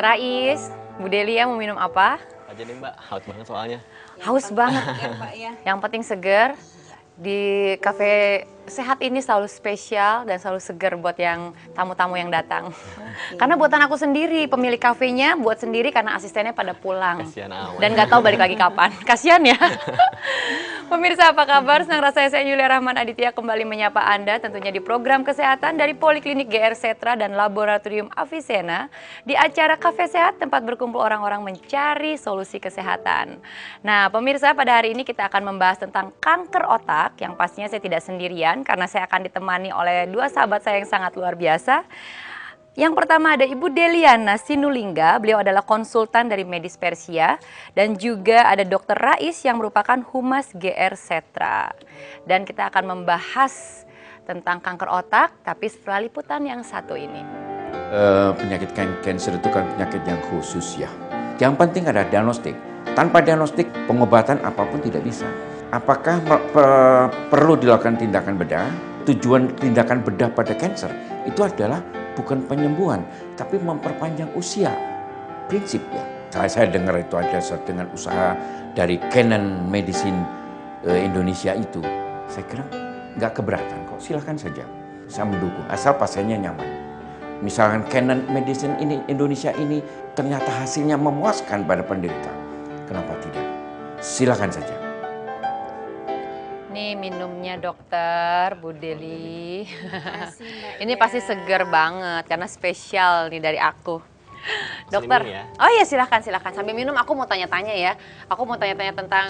Rais, Bu Delia mau minum apa? Aja nih Mbak, haus banget soalnya. Haus banget. Yang penting seger. Di kafe sehat ini selalu spesial dan selalu seger buat yang tamu-tamu yang datang. Karena buatan aku sendiri, pemilik kafenya buat sendiri karena asistennya pada pulang. Kasihan amat. Dan nggak tahu balik lagi kapan. Kasihan ya. Pemirsa apa kabar? Senang rasanya saya Yulia Rahman Aditya kembali menyapa Anda tentunya di program kesehatan dari Poliklinik GR Setra dan Laboratorium Avicenna di acara Kafe Sehat tempat berkumpul orang-orang mencari solusi kesehatan. Nah, pemirsa pada hari ini kita akan membahas tentang kanker otak yang pastinya saya tidak sendirian karena saya akan ditemani oleh dua sahabat saya yang sangat luar biasa. Yang pertama ada Ibu Deliana Sinulinga, beliau adalah konsultan dari Medis Persia, dan juga ada Dr. Rais yang merupakan Humas GR Setra. Dan kita akan membahas tentang kanker otak, tapi setelah liputan yang satu ini. Penyakit kanker itu kan penyakit yang khusus ya. Yang penting ada diagnostik. Tanpa diagnostik pengobatan apapun tidak bisa. Apakah perlu dilakukan tindakan bedah? Tujuan tindakan bedah pada kanker itu adalah bukan penyembuhan, tapi memperpanjang usia. Prinsipnya. Saya dengar itu ada dengan usaha dari Canon Medicine Indonesia itu. Saya kira nggak keberatan kok, silahkan saja. Saya mendukung, asal pasiennya nyaman. Misalkan Canon Medicine Indonesia ini ternyata hasilnya memuaskan pada penderita. Kenapa tidak? Silahkan saja. Nih minumnya dokter, Bu Deli. Ini pasti seger banget karena spesial nih dari aku. Dokter, ya? Oh iya silahkan. Sambil minum aku mau tanya-tanya ya. Aku mau tanya-tanya tentang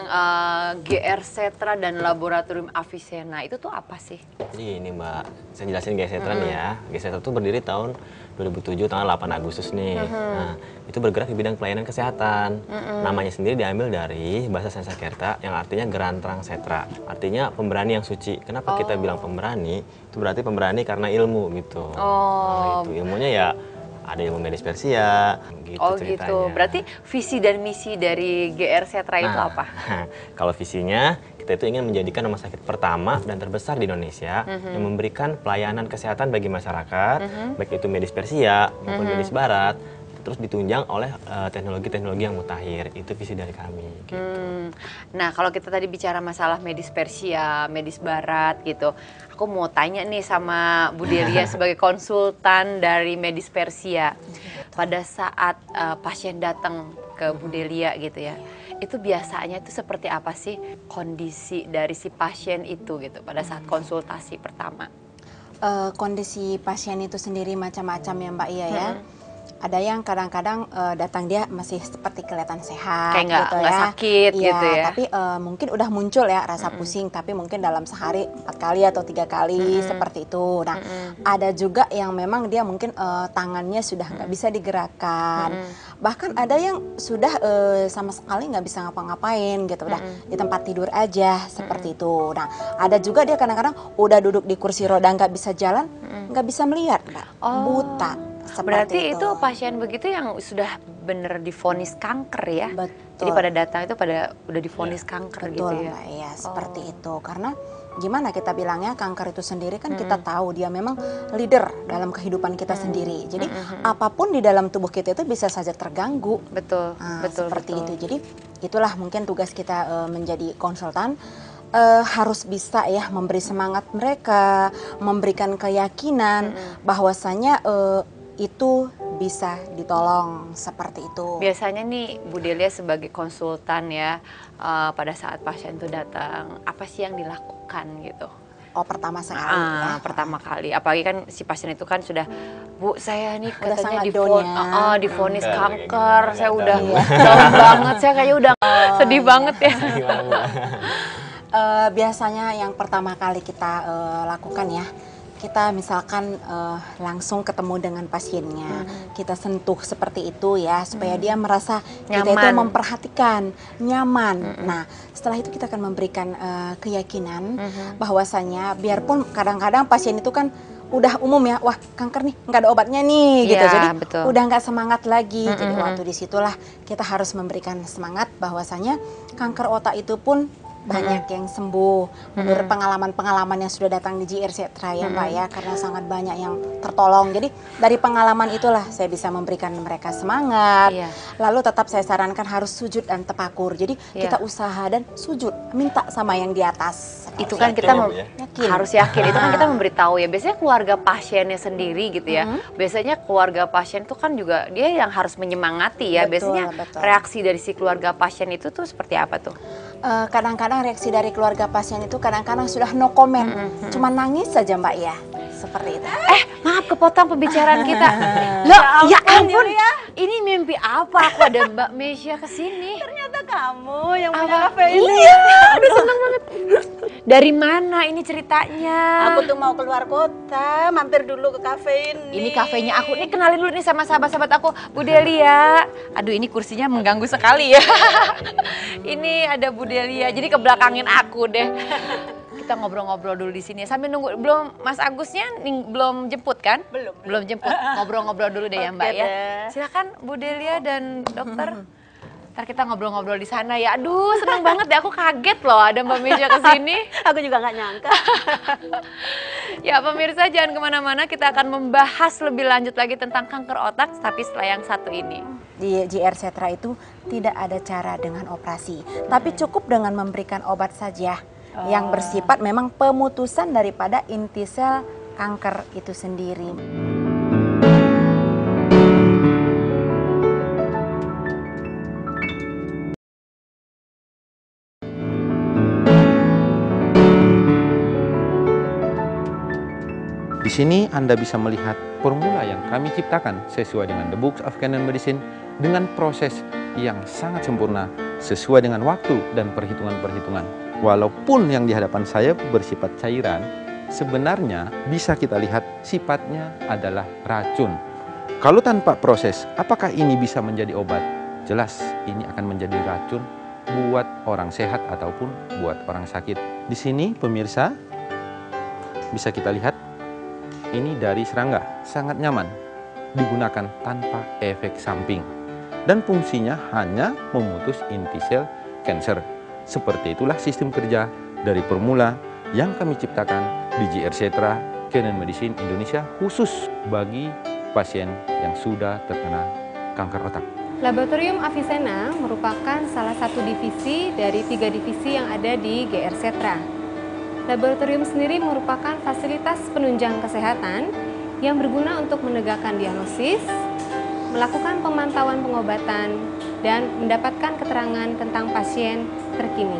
GR Setra dan Laboratorium Avicenna. Itu tuh apa sih? Jadi ini Mbak, saya jelasin GR Setra nih ya. GR Setra itu berdiri tahun 2007 tanggal 8 Agustus nih. Nah, itu bergerak di bidang pelayanan kesehatan. Namanya sendiri diambil dari bahasa Sanskerta yang artinya gerantrang setra. Artinya pemberani yang suci. Kenapa kita bilang pemberani? Itu berarti pemberani karena ilmu gitu. Nah, itu ilmunya ya ada ilmu medis Persia gitu ceritanya. Gitu. Berarti visi dan misi dari GR Setra itu apa? Kalau visinya kita itu ingin menjadikan rumah sakit pertama dan terbesar di Indonesia yang memberikan pelayanan kesehatan bagi masyarakat, baik itu medis Persia maupun medis Barat, terus ditunjang oleh teknologi-teknologi yang mutakhir. Itu visi dari kami. Gitu. Nah, kalau kita tadi bicara masalah medis Persia, medis Barat gitu, aku mau tanya nih sama Bu Delia sebagai konsultan dari medis Persia. Pada saat pasien datang ke Bu Delia gitu ya, itu biasanya itu seperti apa sih kondisi dari si pasien itu gitu pada saat konsultasi pertama? Kondisi pasien itu sendiri macam-macam ya Mbak Iya ya. Ada yang kadang-kadang datang dia masih seperti kelihatan sehat, kayak gitu nggak ya. sakit Iya, gitu ya. Tapi mungkin udah muncul ya rasa pusing, tapi mungkin dalam sehari 4 kali atau 3 kali seperti itu. Nah, ada juga yang memang dia mungkin tangannya sudah nggak bisa digerakkan. Bahkan ada yang sudah sama sekali nggak bisa ngapa-ngapain gitu, udah di tempat tidur aja seperti itu. Nah, ada juga dia kadang-kadang udah duduk di kursi roda nggak bisa jalan, nggak bisa melihat, Mbak, buta. Berarti itu pasien begitu yang sudah benar divonis kanker ya? Betul. Jadi pada datang itu udah divonis kanker Betul, gitu ya? Mbak, ya seperti itu. Karena gimana kita bilangnya, kanker itu sendiri kan kita tahu dia memang leader dalam kehidupan kita sendiri. Jadi apapun di dalam tubuh kita itu bisa saja terganggu. Betul, betul. Seperti itu. Jadi itulah mungkin tugas kita menjadi konsultan. Harus bisa ya memberi semangat mereka, memberikan keyakinan bahwasanya itu bisa ditolong seperti itu. Biasanya nih Bu Delia sebagai konsultan ya, pada saat pasien itu datang, apa sih yang dilakukan gitu? Oh, pertama sekali ya. Pertama kali, apalagi kan si pasien itu kan sudah, Bu saya nih Udah katanya sangat down ya. divonis kanker, saya udah down banget, saya kayaknya udah sedih banget ya. Biasanya yang pertama kali kita lakukan ya, kita misalkan langsung ketemu dengan pasiennya, kita sentuh seperti itu ya, supaya dia merasa kita itu memperhatikan, nyaman. Nah, setelah itu kita akan memberikan keyakinan bahwasanya biarpun kadang-kadang pasien itu kan udah umum ya, wah kanker nih nggak ada obatnya nih gitu, jadi udah nggak semangat lagi. Jadi waktu disitulah kita harus memberikan semangat bahwasanya kanker otak itu pun banyak yang sembuh menurut pengalaman-pengalaman yang sudah datang di GR Setra ya Mbak ya, karena sangat banyak yang tertolong. Jadi dari pengalaman itulah saya bisa memberikan mereka semangat. Lalu tetap saya sarankan harus sujud dan tafakur. Jadi kita usaha dan sujud, minta sama yang di atas. Itu kan kita harus yakin, itu kan kita memberitahu ya. Biasanya keluarga pasiennya sendiri gitu ya. Biasanya keluarga pasien itu kan juga dia yang harus menyemangati ya. Biasanya reaksi dari si keluarga pasien itu tuh seperti apa tuh? Kadang-kadang reaksi dari keluarga pasien itu kadang-kadang sudah no comment, cuma nangis saja Mbak ya, seperti itu. Maaf kepotong pembicaraan kita. Loh, ya ampun, ini mimpi apa? Aku ada Mbak Mesya kesini. Ternyata kamu yang punya kafe ini. Iya, aduh seneng banget. Dari mana ini ceritanya? Aku tuh mau keluar kota, mampir dulu ke kafe ini. Ini kafenya aku, nih kenalin dulu nih sama sahabat-sahabat aku, Bu Delia. Aduh ini kursinya mengganggu sekali ya. Ini ada Bu Delia, jadi kebelakangin aku deh. Kita ngobrol-ngobrol dulu di sini. Sambil nunggu, belum Mas Agusnya belum jemput kan? Belum jemput. Ngobrol-ngobrol dulu deh ya Mbak ya. Silakan Bu Delia dan dokter. Ntar kita ngobrol-ngobrol di sana ya. Aduh seneng banget deh, aku kaget loh ada Mbak Mesya kesini. Aku juga nggak nyangka. Ya pemirsa jangan kemana-mana, kita akan membahas lebih lanjut lagi tentang kanker otak, tapi setelah yang satu ini. Di GR Setra itu tidak ada cara dengan operasi, tapi cukup dengan memberikan obat saja yang bersifat memang pemutusan daripada inti sel kanker itu sendiri. Di sini Anda bisa melihat formula yang kami ciptakan sesuai dengan The Books of Canon Medicine dengan proses yang sangat sempurna sesuai dengan waktu dan perhitungan-perhitungan. Walaupun yang di hadapan saya bersifat cairan, sebenarnya bisa kita lihat sifatnya adalah racun. Kalau tanpa proses, apakah ini bisa menjadi obat? Jelas ini akan menjadi racun buat orang sehat ataupun buat orang sakit. Di sini pemirsa bisa kita lihat ini dari serangga, sangat nyaman, digunakan tanpa efek samping. Dan fungsinya hanya memutus inti sel kanker. Seperti itulah sistem kerja dari formula yang kami ciptakan di GR Setra Canon Medicine Indonesia khusus bagi pasien yang sudah terkena kanker otak. Laboratorium Avicenna merupakan salah satu divisi dari 3 divisi yang ada di GR Setra. Laboratorium sendiri merupakan fasilitas penunjang kesehatan yang berguna untuk menegakkan diagnosis, melakukan pemantauan pengobatan, dan mendapatkan keterangan tentang pasien terkini.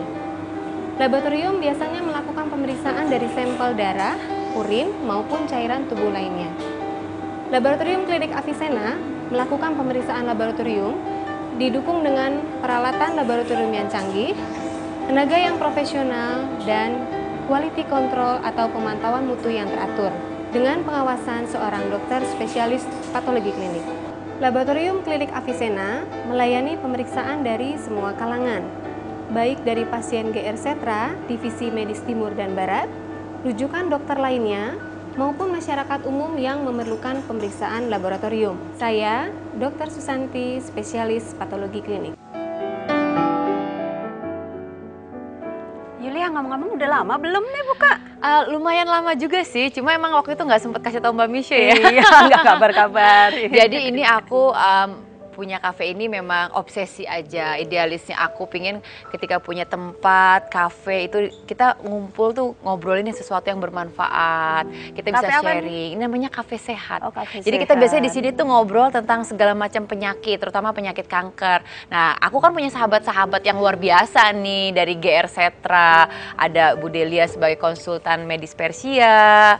Laboratorium biasanya melakukan pemeriksaan dari sampel darah, urin, maupun cairan tubuh lainnya. Laboratorium Klinik Avicenna melakukan pemeriksaan laboratorium didukung dengan peralatan laboratorium yang canggih, tenaga yang profesional, dan quality control atau pemantauan mutu yang teratur dengan pengawasan seorang dokter spesialis patologi klinik. Laboratorium Klinik Avicenna melayani pemeriksaan dari semua kalangan, baik dari pasien GR Setra, Divisi Medis Timur dan Barat, rujukan dokter lainnya, maupun masyarakat umum yang memerlukan pemeriksaan laboratorium. Saya, Dr. Susanti, spesialis patologi klinik. Yulia ngomong-ngomong udah lama belum nih buka? Lumayan lama juga sih, cuma emang waktu itu nggak sempet kasih tahu Mbak Mesya ya. Iya, nggak kabar-kabar. Jadi ini aku punya kafe ini memang obsesi aja, idealisnya aku pingin ketika punya tempat kafe itu kita ngumpul tuh ngobrolin sesuatu yang bermanfaat, kita bisa sharing. Ini namanya kafe sehat. Jadi kita biasanya di sini tuh ngobrol tentang segala macam penyakit, terutama penyakit kanker. Nah, aku kan punya sahabat-sahabat yang luar biasa nih dari GR Setra, ada Bu Delia sebagai konsultan medis Persia,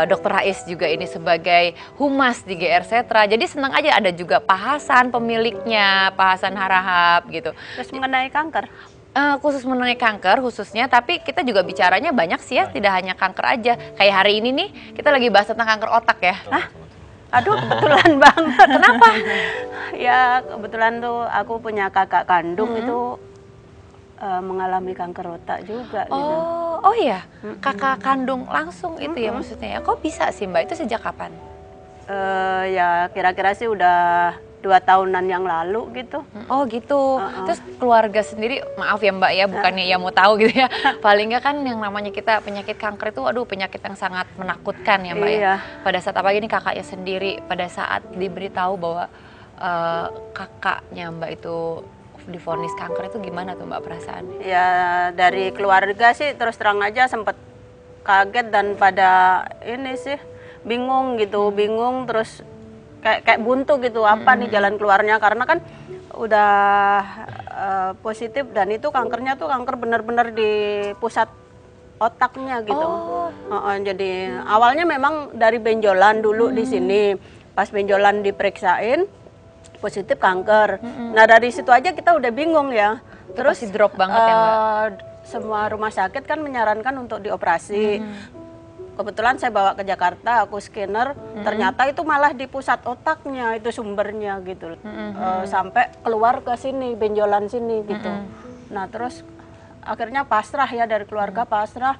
Dr. Rais juga ini sebagai humas di GR Setra. Jadi senang aja, ada juga Pak Hasan pemiliknya, Pak Hasan Harahap gitu. Terus mengenai kanker? Khusus mengenai kanker khususnya, tapi kita juga bicaranya banyak sih ya, tidak hanya kanker aja. Kayak hari ini nih, kita lagi bahas tentang kanker otak ya. Hah? Aduh, kebetulan banget. Kenapa? Ya, kebetulan tuh aku punya kakak kandung itu mengalami kanker otak juga. Gitu. Oh iya, kakak kandung langsung itu ya maksudnya ya. Kok bisa sih Mbak, itu sejak kapan? Ya kira-kira sih udah 2 tahunan yang lalu gitu. Oh gitu. Terus keluarga sendiri, maaf ya Mbak ya, bukannya ya mau tahu gitu ya. Paling nggak kan yang namanya kita penyakit kanker itu, aduh penyakit yang sangat menakutkan ya Mbak ya. Iya. Pada saat apalagi nih kakaknya sendiri, pada saat diberitahu bahwa kakaknya Mbak itu divonis kanker itu gimana tuh Mbak perasaannya? Ya dari keluarga sih terus terang aja sempat kaget dan pada ini sih bingung gitu, bingung terus kayak buntu gitu, apa nih jalan keluarnya, karena kan udah positif dan itu kankernya tuh kanker benar-benar di pusat otaknya gitu. Jadi awalnya memang dari benjolan dulu di sini, pas benjolan diperiksain positif kanker. Nah dari situ aja kita udah bingung ya. Terus drop banget ya Mbak? Semua rumah sakit kan menyarankan untuk dioperasi. Kebetulan saya bawa ke Jakarta, aku scanner, ternyata itu malah di pusat otaknya itu sumbernya gitu, sampai keluar ke sini, benjolan sini gitu. Nah terus akhirnya pasrah ya, dari keluarga pasrah.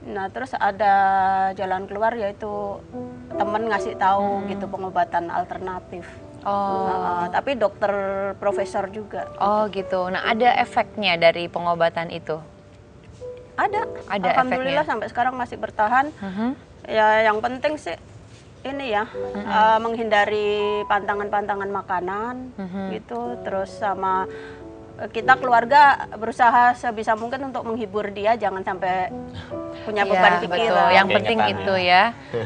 Nah terus ada jalan keluar, yaitu temen ngasih tahu gitu pengobatan alternatif. Tapi dokter profesor juga. Oh gitu. Nah ada efeknya dari pengobatan itu? Ada efeknya. Alhamdulillah sampai sekarang masih bertahan. Ya yang penting sih ini ya, menghindari pantangan-pantangan makanan gitu, terus sama kita keluarga berusaha sebisa mungkin untuk menghibur dia, jangan sampai punya beban pikiran. Betul. Yang penting itu ya.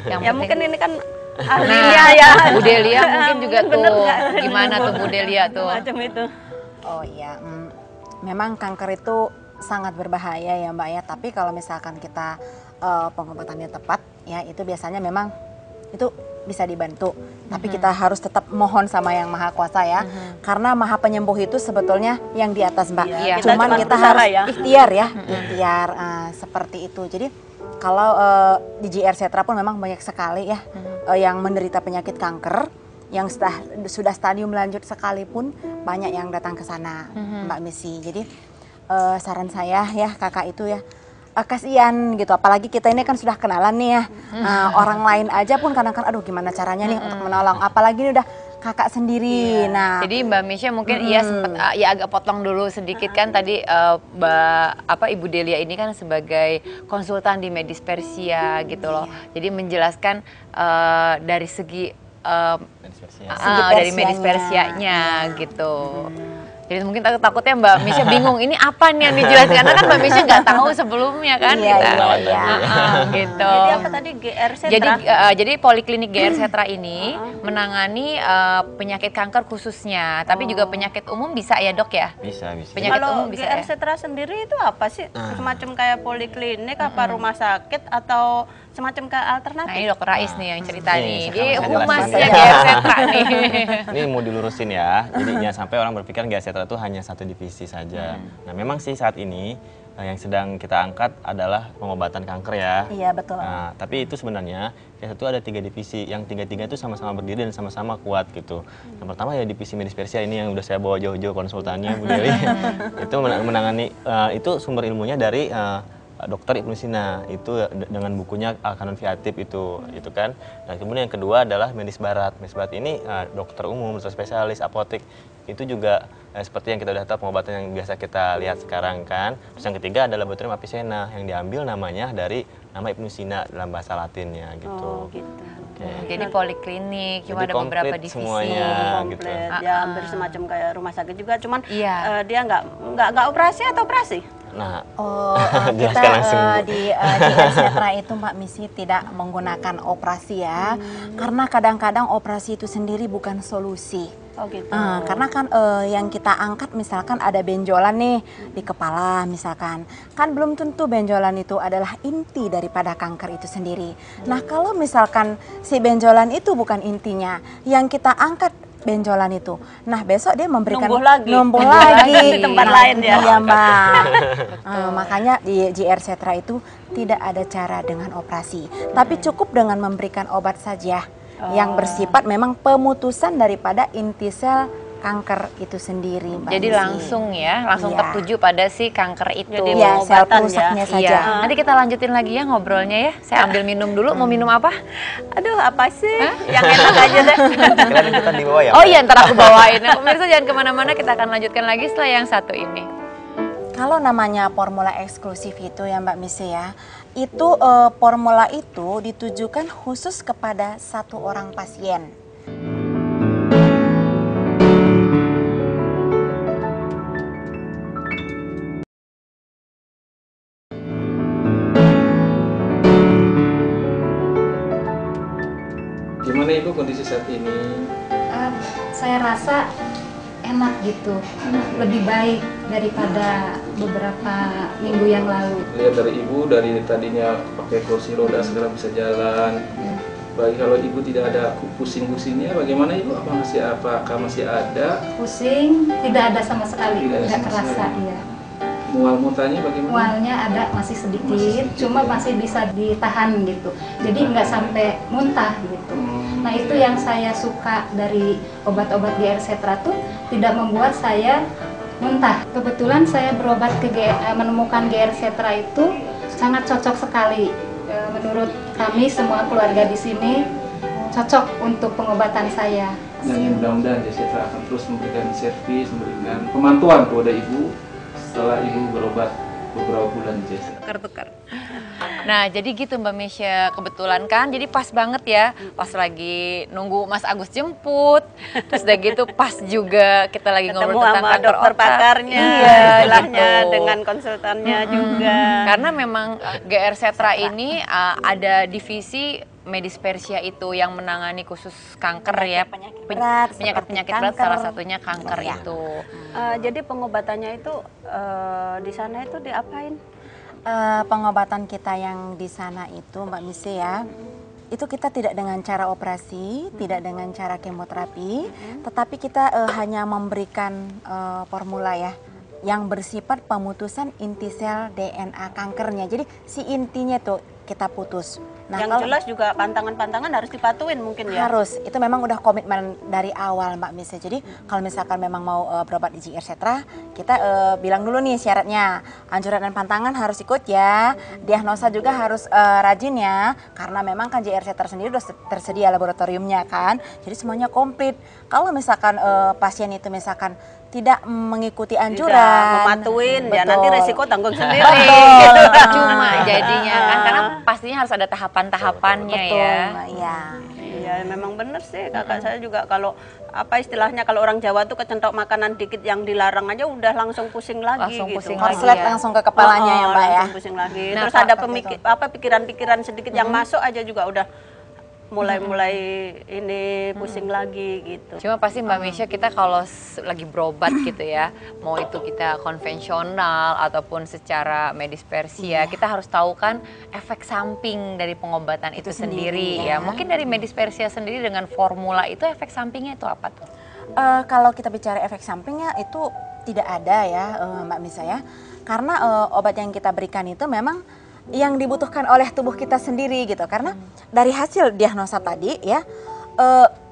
Ya mungkin ini kan ahlinya ya. Bu Delia mungkin juga bener tuh, nggak? gimana tuh Bu Delia tuh? Macam itu. Oh iya, memang kanker itu sangat berbahaya ya Mbak ya, tapi kalau misalkan kita pengobatannya tepat ya, itu biasanya memang itu bisa dibantu. Tapi kita harus tetap mohon sama Yang Maha Kuasa ya, karena Maha Penyembuh itu sebetulnya yang di atas Mbak. Iya. Cuman kita harus ikhtiar ya, ikhtiar seperti itu. Jadi kalau di GR Setra pun memang banyak sekali ya yang menderita penyakit kanker, yang sudah stadium lanjut sekalipun banyak yang datang ke sana Mbak Missy. Jadi saran saya ya kakak itu ya, kasihan gitu, apalagi kita ini kan sudah kenalan nih ya, orang lain aja pun kadang-kadang aduh gimana caranya nih untuk menolong, apalagi ini udah kakak sendiri. Nah jadi Mbak Misha mungkin iya sempat ya agak potong dulu sedikit kan tadi Ibu Delia ini kan sebagai konsultan di medis Persia gitu loh, jadi menjelaskan dari segi dari medis Persianya gitu. Jadi mungkin takutnya Mbak Misha bingung, ini apa nih yang dijelasin, karena kan Mbak Misha nggak tahu sebelumnya kan. Gitu. Jadi apa tadi GR Setra? Jadi Poliklinik GR Setra ini menangani penyakit kanker khususnya, tapi juga penyakit umum bisa ya dok ya? Bisa. Penyakit Kalau umum bisa GR ya? Setra sendiri itu apa sih? Semacam kayak poliklinik, apa rumah sakit, atau semacam kayak alternatif? Nah ini dokter Rais nih yang cerita Nih, nih, saya dia jelasin. humasnya GR Setra nih. Ini mau dilurusin ya, jadi jangan sampai orang berpikir GR Setra itu hanya satu divisi saja. Nah memang sih saat ini yang sedang kita angkat adalah pengobatan kanker ya. iya betul. Nah, tapi itu sebenarnya GR Setra ada 3 divisi, yang tiga-tiga itu sama-sama berdiri dan sama-sama kuat gitu. Yang pertama ya divisi medis Persia ini yang udah saya bawa jauh-jauh konsultannya Bu Dewi. Itu menangani, itu sumber ilmunya dari Dokter Ibnu Sina, itu dengan bukunya Al-Kanun fi Atib itu kan. Dan kemudian yang kedua adalah medis barat. Medis barat ini dokter umum, dokter spesialis, apotek. Itu juga seperti yang kita udah tahu pengobatan yang biasa kita lihat sekarang kan. Terus yang ketiga adalah Laboratorium Avicenna yang diambil namanya dari nama Ibnu Sina dalam bahasa Latinnya gitu. Gitu. Jadi poliklinik, cuma Jadi ada beberapa komplit divisi. semuanya. Komplit. Gitu. Ya hampir semacam kayak rumah sakit juga, cuman Iya. dia nggak operasi atau operasi? Nah, kita jelaskan langsung, Bu. di GR Setra itu Mbak Missy tidak menggunakan operasi ya, karena kadang-kadang operasi itu sendiri bukan solusi. Oh gitu. Karena kan yang kita angkat misalkan ada benjolan nih di kepala misalkan, kan belum tentu benjolan itu adalah inti daripada kanker itu sendiri. Nah kalau misalkan si benjolan itu bukan intinya, yang kita angkat benjolan itu, nah besok dia memberikan numbuh lagi di tempat lain ya. Iya Mbak. Makanya di GR Setra itu tidak ada cara dengan operasi, tapi cukup dengan memberikan obat saja yang bersifat memang pemutusan daripada inti sel kanker itu sendiri, Mbak Jadi Missy. langsung Iya. tertuju pada si kanker itu. Jadi Iya, sel pengobatan rusaknya ya. saja. Iya. Nanti kita lanjutin lagi ya ngobrolnya ya. Saya ambil minum dulu. Mau minum apa? Aduh, apa sih? Yang enak aja deh. Kira kita di bawah ya? Oh Mbak? iya, ntar aku bawain. Nah, pemirsa jangan kemana-mana, kita akan lanjutkan lagi setelah yang satu ini. Kalau namanya formula eksklusif itu ya Mbak Missy ya, itu formula itu ditujukan khusus kepada satu orang pasien. Gimana Ibu kondisi saat ini? Saya rasa enak gitu, lebih baik daripada beberapa minggu yang lalu. Lihat dari Ibu, dari tadinya pakai kursi roda sekarang bisa jalan. Bagi kalau Ibu tidak ada pusing-pusingnya, bagaimana Ibu? Apakah masih ada? Pusing tidak ada sama sekali, Tidak ada nggak sama kerasa sekali. ya. Mual-muntahnya bagaimana? Mualnya ada masih sedikit, cuma masih bisa ditahan gitu. Jadi nggak sampai muntah gitu. Nah itu yang saya suka dari obat-obat GR Cetra tuh tidak membuat saya muntah. Kebetulan saya berobat menemukan GR Cetra itu sangat cocok sekali. Menurut kami semua keluarga di sini cocok untuk pengobatan saya. Dan mudah-mudahan Cetra akan terus memberikan servis, memberikan pemantauan kepada Ibu setelah Ibu berobat beberapa bulan di Cetra. Tukar-tukar. Nah, jadi gitu Mbak Mesya, kebetulan kan, jadi pas banget ya, pas lagi nunggu Mas Agus jemput, terus udah gitu pas juga kita lagi Ketemu ngobrol tentang sama kanker dokter otak. pakarnya, Iya, istilahnya gitu. dengan konsultannya juga. Karena memang GR Cetra ini ada divisi Medispersia itu yang menangani khusus kanker ya, berat, penyakit-penyakit seperti berat, kanker. salah satunya kanker Iya. itu. Jadi pengobatannya itu di sana itu diapain? Pengobatan kita yang di sana itu Mbak Missy ya, itu kita tidak dengan cara operasi, tidak dengan cara kemoterapi, tetapi kita hanya memberikan formula ya yang bersifat pemutusan inti sel DNA kankernya. Jadi si intinya tuh kita putus. Yang kalau- jelas juga pantangan-pantangan harus dipatuin mungkin ya? Harus, itu memang udah komitmen dari awal Mbak Missy. Jadi kalau misalkan memang mau berobat di GR Cetra, kita bilang dulu nih syaratnya, anjuran dan pantangan harus ikut ya, diagnosa juga harus rajin ya, karena memang kan GR Cetra sendiri udah tersedia laboratoriumnya kan, jadi semuanya komplit. Kalau misalkan pasien itu misalkan tidak mengikuti anjuran, Tidak mematuin, ya nanti betul. resiko tanggung sendiri. Betul. Cuma jadinya kan, karena pastinya harus ada tahapan-tahapannya Betul, ya. Mbak, iya. Iya memang bener sih, kakak saya juga kalau apa istilahnya kalau orang Jawa tuh kecentok makanan dikit yang dilarang aja udah langsung pusing lagi Langsung gitu. pusing lagi Korslet ya. langsung ke kepalanya ya Mbak ya. Langsung pusing lagi. Nah, Terus Kak, ada seperti pikiran-pikiran sedikit yang masuk aja juga udah mulai ini pusing lagi gitu. Cuma pasti Mbak Mesya kita kalau lagi berobat gitu ya, mau itu kita konvensional ataupun secara medispersia, kita harus tahu kan efek samping dari pengobatan itu sendiri ya. Mungkin dari medispersia sendiri dengan formula itu efek sampingnya itu apa tuh? Kalau kita bicara efek sampingnya itu tidak ada ya Mbak Misa ya, karena obat yang kita berikan itu memang yang dibutuhkan oleh tubuh kita sendiri gitu. Karena dari hasil diagnosa tadi ya,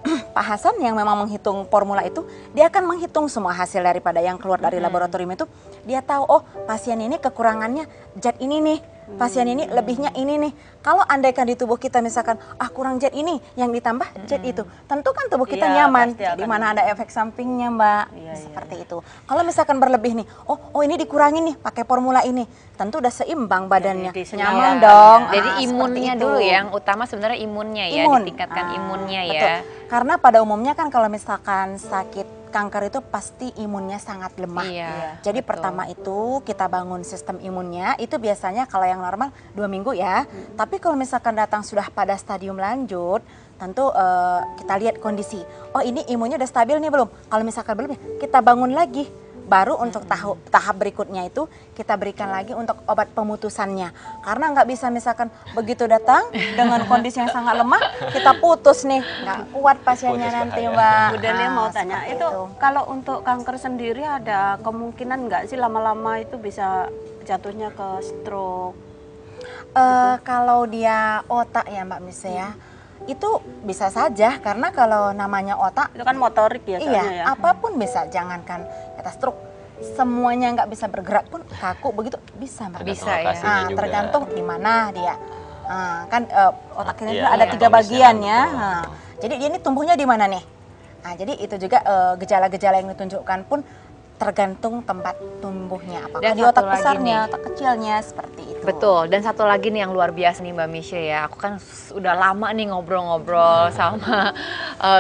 Pak Hasan yang memang menghitung formula itu, dia akan menghitung semua hasil daripada yang keluar dari laboratorium itu. Dia tahu, oh pasien ini kekurangannya zat ini nih, pasien ini lebihnya ini nih. Kalau andaikan di tubuh kita misalkan kurang zat ini, yang ditambah zat itu, tentu kan tubuh kita Iya, nyaman. pasti Jadi akan. mana ada efek sampingnya Mbak, Iya, seperti itu. Kalau misalkan berlebih nih, oh ini dikurangin nih pakai formula ini, tentu udah seimbang badannya, Jadi nyaman disesuaikan. dong. Jadi seperti imunnya itu. dulu yang utama sebenarnya imunnya ya, Imun. ditingkatkan imunnya Betul. ya. Karena pada umumnya kan kalau misalkan sakit kanker itu pasti imunnya sangat lemah. Iya, Jadi betul. pertama itu kita bangun sistem imunnya, itu biasanya kalau yang normal 2 minggu ya. Tapi kalau misalkan datang sudah pada stadium lanjut, tentu kita lihat kondisi. Oh ini imunnya udah stabil nih belum? Kalau misalkan belum ya kita bangun lagi. Baru untuk tahap berikutnya itu kita berikan lagi untuk obat pemutusannya. Karena nggak bisa misalkan begitu datang dengan kondisi yang sangat lemah, kita putus nih. Nggak kuat pasiennya Putus nanti bahaya. Mbak. Bu Delia mau tanya, seperti itu kalau untuk kanker sendiri ada kemungkinan nggak sih lama-lama itu bisa jatuhnya ke stroke? Kalau dia otak ya Mbak Misa ya, Itu bisa saja, karena kalau namanya otak, Itu kan motorik biasanya iya, ya. apapun bisa, jangankan kita stroke, semuanya nggak bisa bergerak pun kaku begitu bisa Mbak. Bisa ya. lokasinya juga. Tergantung di mana dia. Kan otak kita Iya, ada iya. 3 bagian Anatomisnya ya. kan, Nah, jadi dia ini tumbuhnya di mana nih? Nah, jadi itu juga gejala-gejala yang ditunjukkan pun tergantung tempat tumbuhnya. Apakah Dan di satu otak lagi besarnya, nih. otak kecilnya, seperti itu. Betul, dan satu lagi nih yang luar biasa nih Mbak Misha ya, aku kan udah lama nih ngobrol-ngobrol sama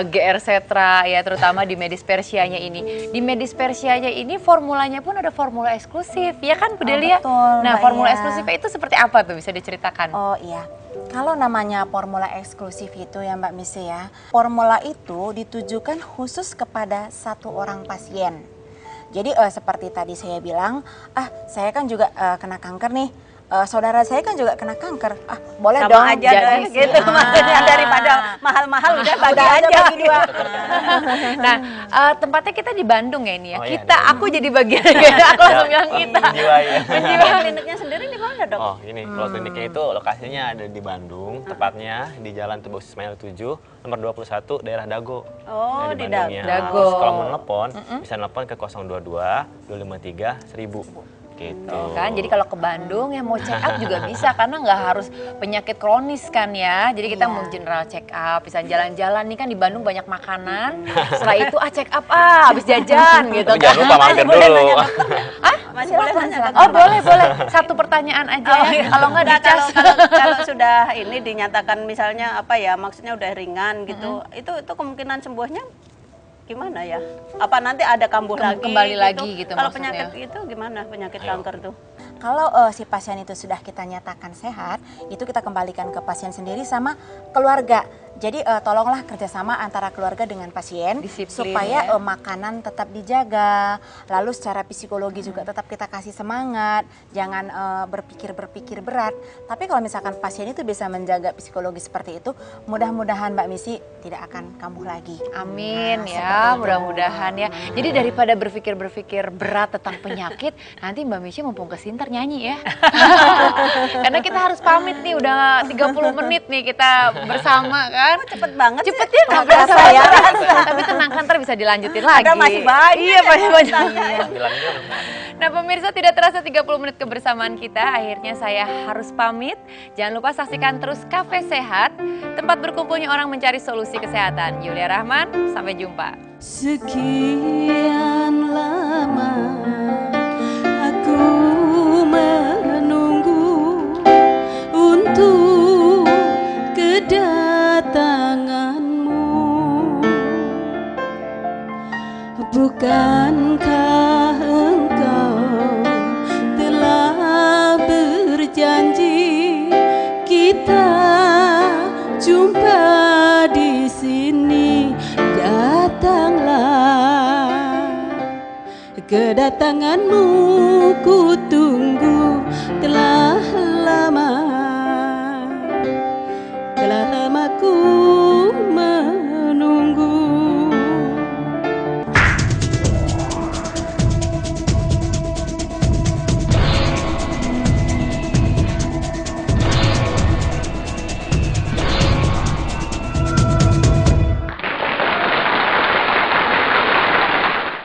GR Setra ya, terutama di Medis Persianya ini. Di Medis Persianya ini formulanya pun ada formula eksklusif, ya kan Bu Delia? betul, Nah, Mbak formula Ia. eksklusifnya itu seperti apa tuh, bisa diceritakan? Oh iya, kalau namanya formula eksklusif itu ya Mbak Misi ya, formula itu ditujukan khusus kepada satu orang pasien. Jadi seperti tadi saya bilang, saya kan juga kena kanker nih, saudara saya kan juga kena kanker, boleh Sama dong. aja jadi deh, gitu maksudnya, daripada mahal-mahal udah bagi aja. bagi dua. Nah, tempatnya kita di Bandung ya ini ya. Oh iya, Kita, di aku jadi bagian aku langsung bilang kita. Jiwa ya. Kalau kliniknya sendiri di mana dok? Oh ini, kalau kliniknya itu lokasinya ada di Bandung, tepatnya di Jalan Teguh Ismail 7, nomor 21, daerah Dago. Oh, di Bandungnya. Dago. Terus kalau mau nelpon, bisa nelpon ke 022 253 1000. Gitu. Kan, jadi kalau ke Bandung ya mau check up juga bisa, karena nggak harus penyakit kronis kan ya. Jadi kita mau general check up, bisa jalan-jalan nih kan di Bandung banyak makanan. Setelah itu check up habis jajan gitu Tapi jangan lupa mampir boleh dulu. nanya, Masih boleh nanya dok? Oh boleh boleh, satu pertanyaan aja ya. Kalau nggak Enggak, dicas. kalau sudah ini dinyatakan misalnya apa ya, maksudnya udah ringan gitu, itu kemungkinan sembuhnya gimana ya? Apa nanti ada kambuh lagi? Kembali lagi gitu Kalau maksudnya. penyakit itu gimana? Penyakit kanker tuh? Kalau si pasien itu sudah kita nyatakan sehat, itu kita kembalikan ke pasien sendiri sama keluarga. Jadi tolonglah kerjasama antara keluarga dengan pasien, Disiplin, supaya ya. makanan tetap dijaga, lalu secara psikologi juga tetap kita kasih semangat, jangan berpikir berat. Tapi kalau misalkan pasien itu bisa menjaga psikologi seperti itu, mudah-mudahan Mbak Misi tidak akan kambuh lagi. Amin Nah, ya, seperti itu. mudah-mudahan ya. Jadi daripada berpikir berat tentang penyakit, nanti Mbak Misha mumpung kesinter nyanyi ya. Karena kita harus pamit nih, udah 30 menit nih kita bersama kan. Cepet banget sih. Cepet ya, nggak berasa ya. Tapi tenang kan, ntar bisa dilanjutin lagi. Ada masih banyak Iya, masih banyak. Bilangnya Nah pemirsa, tidak terasa 30 menit kebersamaan kita, akhirnya saya harus pamit. Jangan lupa saksikan terus Cafe Sehat, tempat berkumpulnya orang mencari solusi kesehatan. Yulia Rahman, sampai jumpa. Sekian lama aku menunggu untuk kedatanganmu. Bukankah engkau telah berjanji kita jumpa di sini? Datanglah, kedatanganmu ku tunggu telah lama.